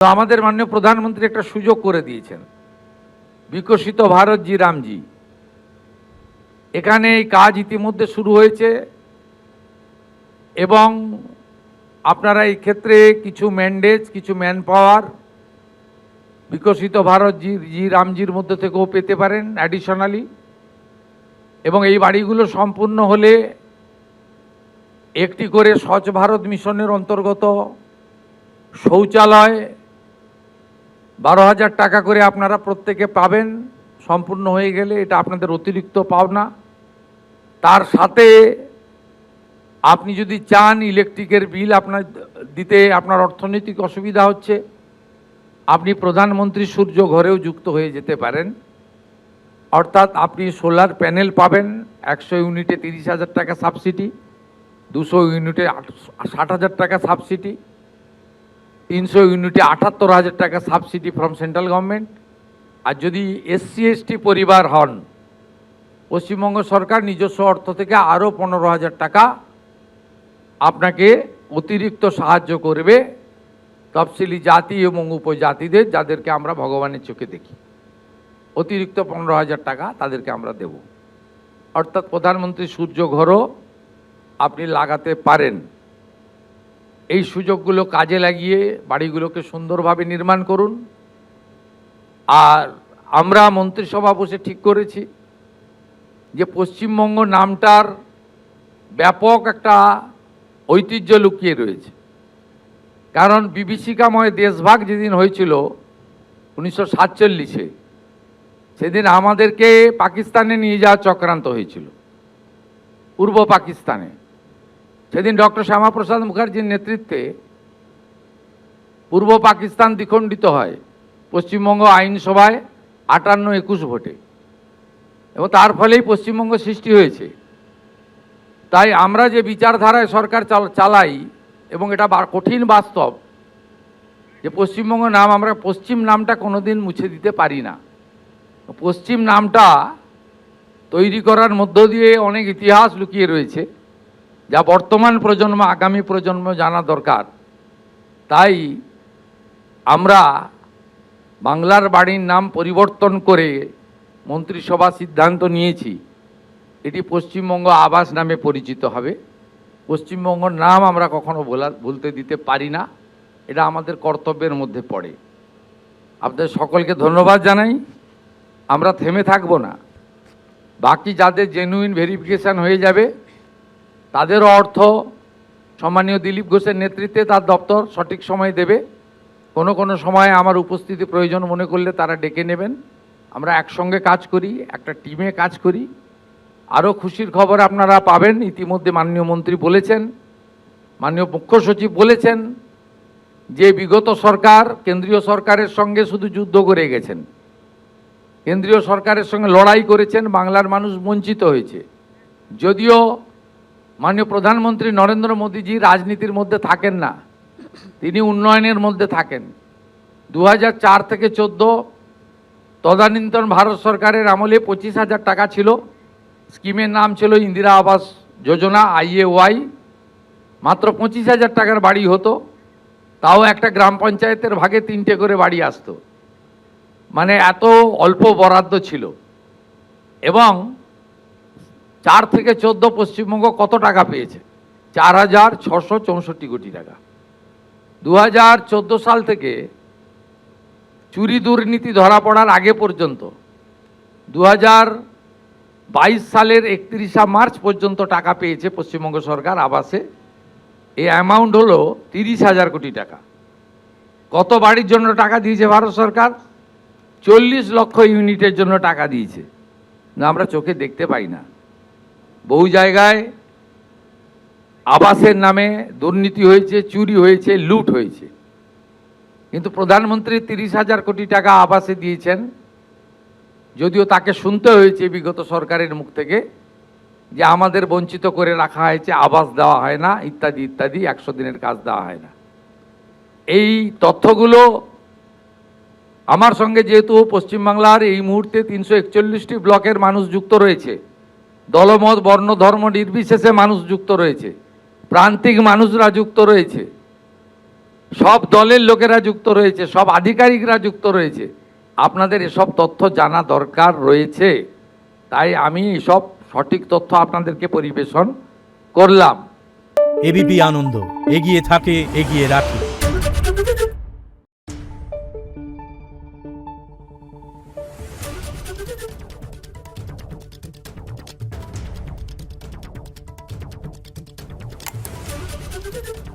তো আমাদের মাননীয় প্রধানমন্ত্রী একটা সুযোগ করে দিয়েছেন, বিকশিত ভারত জি রামজি। এখানে এই কাজ ইতিমধ্যে শুরু হয়েছে এবং আপনারা এই ক্ষেত্রে কিছু ম্যান্ডেজ, কিছু ম্যান পাওয়ার বিকশিত ভারত জি রামজির মধ্যে থেকেও পেতে পারেন অ্যাডিশনালি। এবং এই বাড়িগুলো সম্পূর্ণ হলে একটি করে স্বচ্ছ ভারত মিশনের অন্তর্গত শৌচালয় 12,000 টাকা করে আপনারা প্রত্যেকে পাবেন সম্পূর্ণ হয়ে গেলে। এটা আপনাদের অতিরিক্ত পাওনা। তার সাথে আপনি যদি চান ইলেকট্রিকের বিল আপনার দিতে আপনার অর্থনৈতিক অসুবিধা হচ্ছে, আপনি প্রধানমন্ত্রী সূর্য ঘরেও যুক্ত হয়ে যেতে পারেন। অর্থাৎ আপনি সোলার প্যানেল পাবেন 100 ইউনিটে 30,000 টাকা সাবসিডি, 200 ইউনিটে 60,000 টাকা সাবসিডি, 300 ইউনিটে 78,000 টাকা সাবসিডি ফ্রম সেন্ট্রাল গভর্নমেন্ট। আর যদি SC ST পরিবার হন, পশ্চিমবঙ্গ সরকার নিজস্ব অর্থ থেকে আরও 15,000 টাকা আপনাকে অতিরিক্ত সাহায্য করবে তফসিলি জাতি এবং উপজাতিদের, যাদেরকে আমরা ভগবানের চোখে দেখি। অতিরিক্ত 15,000 টাকা তাদেরকে আমরা দেব। অর্থাৎ প্রধানমন্ত্রী সূর্য ঘরও আপনি লাগাতে পারেন। এই সুযোগগুলো কাজে লাগিয়ে বাড়িগুলোকে সুন্দরভাবে নির্মাণ করুন। আর আমরা মন্ত্রিসভা বসে ঠিক করেছি যে পশ্চিমবঙ্গ নামটার ব্যাপক একটা ঐতিহ্য লুকিয়ে রয়েছে। কারণ বিভীষিকাময় দেশভাগ যেদিন হয়েছিল 1947-এ, সেদিন আমাদেরকে পাকিস্তানে নিয়ে যাওয়ার চক্রান্ত হয়েছিল, পূর্ব পাকিস্তানে। সেদিন ডক্টর শ্যামাপ্রসাদ মুখার্জির নেতৃত্বে পূর্ব পাকিস্তান দ্বিখণ্ডিত হয় পশ্চিমবঙ্গ আইনসভায় 58-21 ভোটে, এবং তার ফলেই পশ্চিমবঙ্গ সৃষ্টি হয়েছে। তাই আমরা যে বিচারধারায় সরকার চালাই, এবং এটা কঠিন বাস্তব যে পশ্চিমবঙ্গ নাম, আমরা পশ্চিম নামটা কোনোদিন মুছে দিতে পারি না। পশ্চিম নামটা তৈরি করার মধ্য দিয়ে অনেক ইতিহাস লুকিয়ে রয়েছে, যা বর্তমান প্রজন্ম, আগামী প্রজন্ম জানা দরকার। তাই আমরা বাংলার বাড়ির নাম পরিবর্তন করে মন্ত্রিসভা সিদ্ধান্ত নিয়েছি এটি পশ্চিমবঙ্গ আবাস নামে পরিচিত হবে। পশ্চিমবঙ্গর নাম আমরা কখনো ভুলতে দিতে পারি না, এটা আমাদের কর্তব্যের মধ্যে পড়ে। আপনাদের সকলকে ধন্যবাদ জানাই। আমরা থেমে থাকবো না। বাকি যাদের জেনুইন ভেরিফিকেশান হয়ে যাবে তাদেরও অর্থ সম্মানীয় দিলীপ ঘোষের নেতৃত্বে তার দপ্তর সঠিক সময় দেবে। কোনো কোনো সময় আমার উপস্থিতি প্রয়োজন মনে করলে তারা ডেকে নেবেন। আমরা একসঙ্গে কাজ করি, একটা টিমে কাজ করি। আরও খুশির খবর আপনারা পাবেন। ইতিমধ্যে মাননীয় মন্ত্রী বলেছেন, মাননীয় মুখ্য সচিব বলেছেন যে বিগত সরকার কেন্দ্রীয় সরকারের সঙ্গে শুধু যুদ্ধ করে গেছেন, কেন্দ্রীয় সরকারের সঙ্গে লড়াই করেছেন, বাংলার মানুষ বঞ্চিত হয়েছে। যদিও মাননীয় প্রধানমন্ত্রী নরেন্দ্র মোদীজি রাজনীতির মধ্যে থাকেন না, তিনি উন্নয়নের মধ্যে থাকেন। 2004 থেকে 14 তদানীন্তন ভারত সরকারের আমলে 25,000 টাকা ছিল। স্কিমের নাম ছিল ইন্দিরা আবাস যোজনা, IAY। মাত্র 25,000 টাকার বাড়ি হতো, তাও একটা গ্রাম পঞ্চায়েতের ভাগে 3টে করে বাড়ি আসতো। মানে এত অল্প বরাদ্দ ছিল। এবং 4 থেকে 14 পশ্চিমবঙ্গ কত টাকা পেয়েছে? 4,664 কোটি টাকা। 2014 সাল থেকে চুরি দুর্নীতি ধরা পড়ার আগে পর্যন্ত 2022 সালের 31 মার্চ পর্যন্ত টাকা পেয়েছে পশ্চিমবঙ্গ সরকার আবাসে। এই অ্যামাউন্ট হলো 30,000 কোটি টাকা। কত বাড়ির জন্য টাকা দিয়েছে ভারত সরকার? 40 লক্ষ ইউনিটের জন্য টাকা দিয়েছে। না, আমরা চোখে দেখতে পাই না। বহু জায়গায় আবাসের নামে দুর্নীতি হয়েছে, চুরি হয়েছে, লুট হয়েছে। কিন্তু প্রধানমন্ত্রী 30,000 কোটি টাকা আবাসে দিয়েছেন, যদিও তাকে শুনতে হয়েছে বিগত সরকারের মুখ থেকে যে আমাদের বঞ্চিত করে রাখা হয়েছে, আবাস দেওয়া হয় না, ইত্যাদি ইত্যাদি, 100 দিনের কাজ দেওয়া হয় না। এই তথ্যগুলো আমার সঙ্গে, যেহেতু পশ্চিমবাংলার এই মুহূর্তে 341টি ব্লকের মানুষ যুক্ত রয়েছে, দলমত বর্ণ ধর্ম নির্বিশেষে মানুষ যুক্ত রয়েছে, প্রান্তিক মানুষরা যুক্ত রয়েছে, সব দলের লোকেরা যুক্ত রয়েছে, সব আধিকারিকরা যুক্ত রয়েছে। আপনাদের এসব তথ্য জানা দরকার রয়েছে, তাই আমি এসব সঠিক তথ্য আপনাদেরকে পরিবেশন করলাম। এবিপি আনন্দ, এগিয়ে থাকে, এগিয়ে রাখে। Thank you.